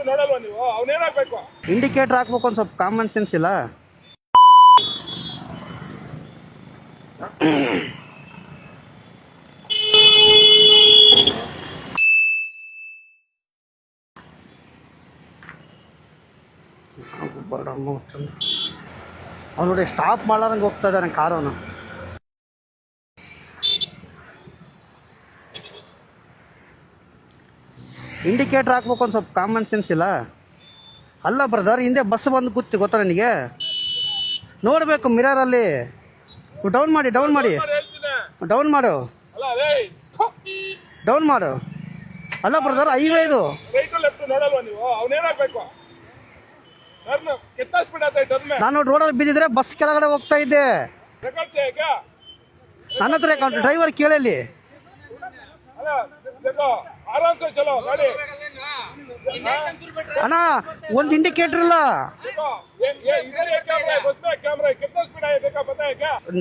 ನೋಡಲ್ವಾ ನೀವು? ಅವನೇನಾಗಬೇಕು? ಇಂಡಿಕೇಟರ್ ಹಾಕ್ಬೇಕು, ಒಂದು ಸ್ವಲ್ಪ ಕಾಮನ್ ಸೆನ್ಸ್ ಇಲ್ಲ. ಅವ್ನು ನೋಡಿ ಸ್ಟಾಪ್ ಮಾಡಾರಂಗೆ ಹೋಗ್ತಾ ಇದ್ದಾನೆ ಕಾರು. ಅವನು ಇಂಡಿಕೇಟರ್ ಹಾಕ್ಬೇಕು, ಒಂದು ಸ್ವಲ್ಪ ಕಾಮನ್ ಸೆನ್ಸ್ ಇಲ್ಲ. ಅಲ್ಲ ಬ್ರದರ್, ಹಿಂದೆ ಬಸ್ ಬಂದು ಕೂತಿ ಗೊತ್ತಾ ನನಗೆ? ನೋಡಬೇಕು ಮಿರರಲ್ಲಿ. ಡೌನ್ ಮಾಡಿ ಡೌನ್ ಮಾಡಿ ಡೌನ್ ಮಾಡು ಡೌನ್ ಮಾಡು. ಅಲ್ಲ ಬ್ರದರ್, ಹೈವೇ ಇದು. ನೋಡಲ್ವಾ ನೀವು? ಅವನೇನಾಗಬೇಕು? ನಾನು ರೋಡಲ್ಲಿ ಬಿದ್ದಿದ್ರೆ ಬಸ್ ಕೆಳಗಡೆ ಹೋಗ್ತಾ ಇದ್ದೆ. ನನ್ನ ಹತ್ರ ಡ್ರೈವರ್ ಕೇಳಲಿ. ಅಣ್ಣ, ಒಂದು ಇಂಡಿಕೇಟರ್ ಇಲ್ಲ.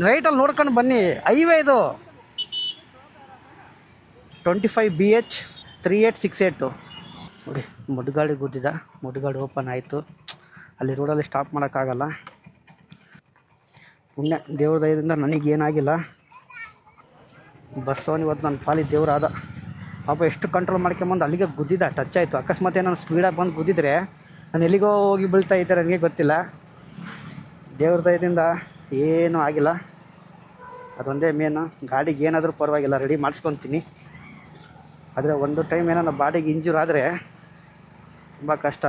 ರೈಟಲ್ಲಿ ನೋಡ್ಕೊಂಡು ಬನ್ನಿ, ಹೈವೇ ಇದು. 25 BH 3868 ನೋಡಿ. ಮುಡ್ಗಾಡಿ ಗುದ್ದಿದ, ಮುಡ್ಗಾಡಿ ಓಪನ್ ಆಯಿತು. ಅಲ್ಲಿ ರೋಡಲ್ಲಿ ಸ್ಟಾಪ್ ಮಾಡೋಕ್ಕಾಗಲ್ಲ. ಪುಣ್ಯ ದೇವ್ರ ದಯದಿಂದ ನನಗೇನಾಗಿಲ್ಲ. ಬಸ್ಸವನು ಇವತ್ತು ನನ್ನ ಪಾಲಿಗೆ ದೇವರಾದ. ಪಾಪ ಎಷ್ಟು ಕಂಟ್ರೋಲ್ ಮಾಡ್ಕೊಂಬಂದು ಅಲ್ಲಿಗೆ ಗುದ್ದಿದ, ಟಚ್ ಆಯಿತು. ಅಕಸ್ಮಾತ್ ನಾನು ಸ್ಪೀಡಾಗಿ ಬಂದು ಗುದ್ದಿದ್ರೆ ನಾನು ಎಲ್ಲಿಗೋ ಹೋಗಿ ಬೀಳ್ತಾ ಇದ್ದೆ, ನನಗೆ ಗೊತ್ತಿಲ್ಲ. ದೇವ್ರ ದಯದಿಂದ ಏನೂ ಆಗಿಲ್ಲ. ಅದೊಂದೇ ಮೇನು. ಗಾಡಿಗೆ ಏನಾದರೂ ಪರವಾಗಿಲ್ಲ, ರೆಡಿ ಮಾಡಿಸ್ಕೊತೀನಿ. ಆದರೆ ಒಂದು ಟೈಮ್ ಏನೋ ಬಾಡಿಗೆ ಇಂಜೂರ್ ಆದರೆ ತುಂಬ ಕಷ್ಟ.